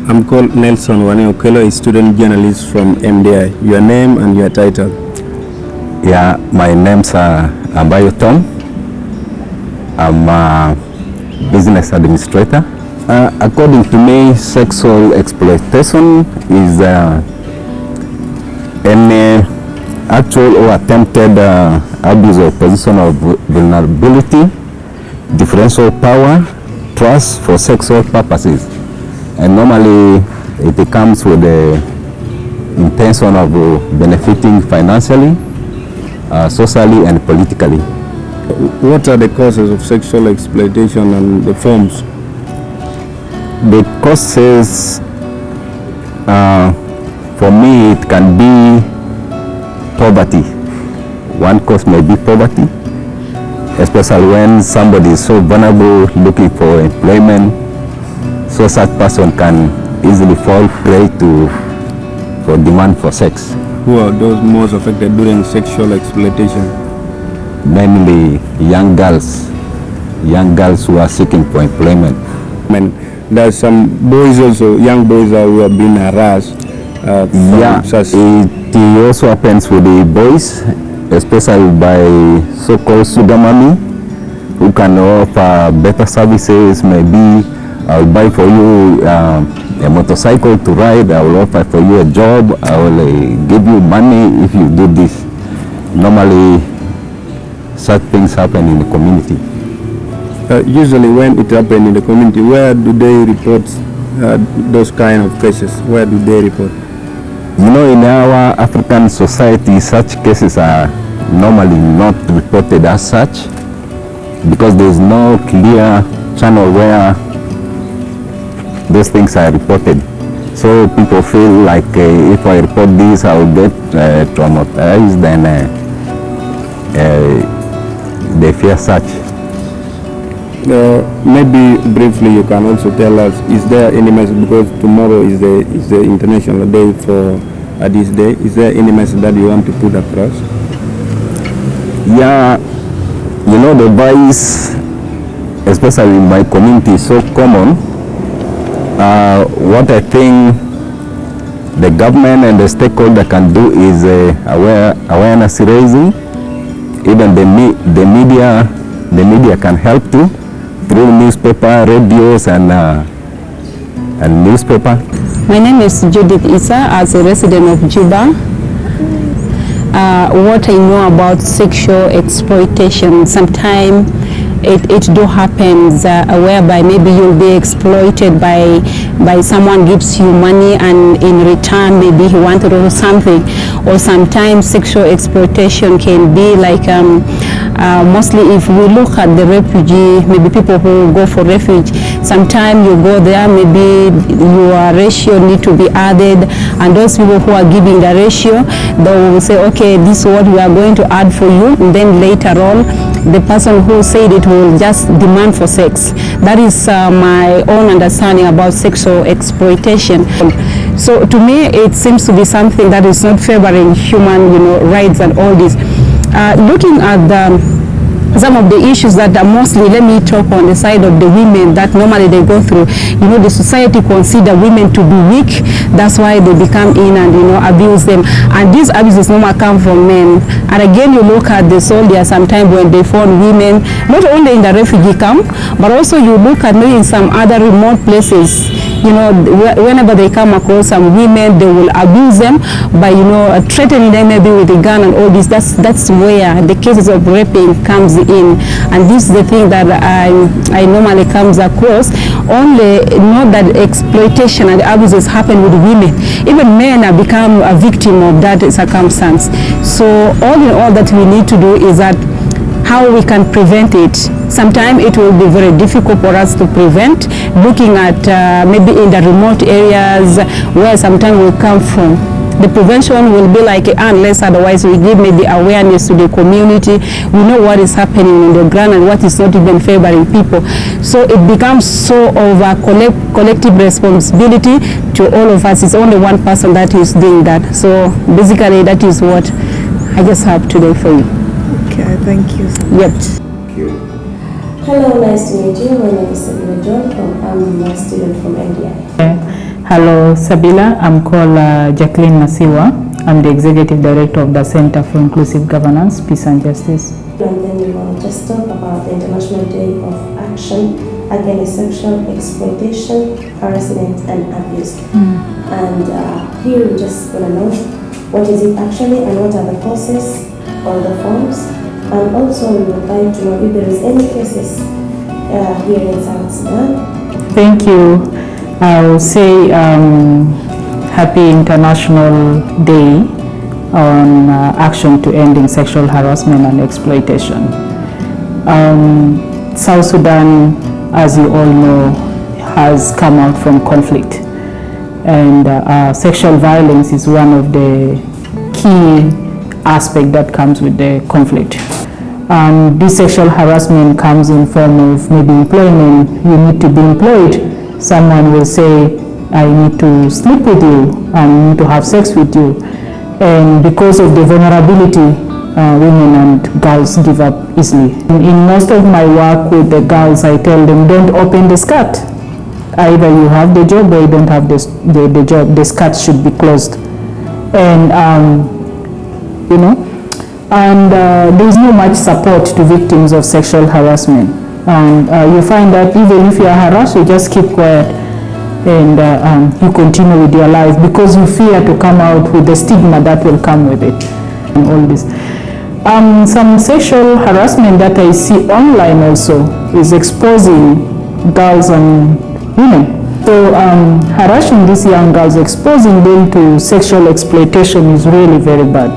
I'm called Nelson Waneokelo, a student journalist from MDI. Your name and your title? Yeah, my name's Ambayo Tom. I'm a business administrator. According to me, sexual exploitation is any actual or attempted abuse of position of vulnerability, differential power, trust for sexual purposes. And normally it comes with the intention of benefiting financially, socially and politically. What are the causes of sexual exploitation and the forms? The causes, for me, it can be poverty. One cause may be poverty, especially when somebody is so vulnerable looking for employment, so such person can easily fall prey to for demand for sex. Who are those most affected during sexual exploitation? Mainly young girls who are seeking for employment. And there's some boys also, young boys who have been harassed. It also happens with the boys, especially by so-called sugar mommy, who can offer better services. Maybe I'll buy for you a motorcycle to ride, I will offer for you a job, I will give you money if you do this. Normally, such things happen in the community. Usually when it happens in the community, where do they report those kind of cases? Where do they report? You know, in our African society, such cases are normally not reported as such because there is no clear channel where those things are reported. So people feel like if I report this, I will get traumatized, and they fear such. Maybe briefly you can also tell us, is there any message, because tomorrow is the international day for this day, is there any message that you want to put across? Yeah, you know, the voice, especially in my community, is so common. What I think the government and the stakeholder can do is awareness raising. Even the media can help too, through newspaper, radios and newspaper. My name is Judith Issa, as a resident of Juba. What I know about sexual exploitation, sometimes it do happens whereby maybe you'll be exploited by someone gives you money, and in return maybe he wanted to do something. Or sometimes sexual exploitation can be like mostly if we look at the refugee, maybe people who go for refuge, sometimes you go there, maybe your ratio need to be added, and those people who are giving the ratio, they will say, okay, this is what we are going to add for you, and then later on the person who said it will just demand for sex. That is my own understanding about sexual exploitation. So to me it seems to be something that is not favoring human rights and all this. Looking at some of the issues that are mostly, let me talk on the side of the women that normally they go through. The society consider women to be weak, that's why they become in and abuse them, and these abuses normally come from men. And again, you look at the soldiers sometimes when they found women, not only in the refugee camp, but also you look at maybe in some other remote places. Whenever they come across some women, they will abuse them by threatening them maybe with a gun and all this. That's where the cases of raping comes in, and this is the thing that I normally comes across. Only not that exploitation and abuses happen with women, even men have become a victim of that circumstance. So all in all that we need to do is that how we can prevent it. Sometimes it will be very difficult for us to prevent, looking at maybe in the remote areas where sometimes we come from. The prevention will be like, unless otherwise we give maybe awareness to the community, we know what is happening on the ground and what is not even favoring people. So it becomes so of a collective responsibility to all of us. It's only one person that is doing that. So basically that is what I just have today for you. Okay, thank you so much. Yep. Thank you. Hello, nice to meet you. My name is Sabina John. I'm a student from MDI. Hello, Sabila. I'm called Jacqueline Nasiwa. I'm the Executive Director of the Center for Inclusive Governance, Peace and Justice. And then we will just talk about the International Day of Action Against Sexual Exploitation, Harassment and Abuse. And here we're just going to know what is it actually and what are the causes or the forms. And also we would like to know if there is any cases here in South Sudan. Thank you. I will say Happy International Day on action to ending sexual harassment and exploitation. South Sudan, as you all know, has come out from conflict, and sexual violence is one of the key aspects that comes with the conflict. This sexual harassment comes in form of maybe employment. You need to be employed. Someone will say, I need to sleep with you, I need to have sex with you. And because of the vulnerability, women and girls give up easily. In most of my work with the girls, I tell them, don't open the skirt. Either you have the job or you don't have the job. The skirt should be closed. And, there's no much support to victims of sexual harassment. And you find that even if you are harassed, you just keep quiet and you continue with your life because you fear to come out with the stigma that will come with it and all this. Some sexual harassment that I see online also is exposing girls and women. So harassing these young girls, exposing them to sexual exploitation is really very bad.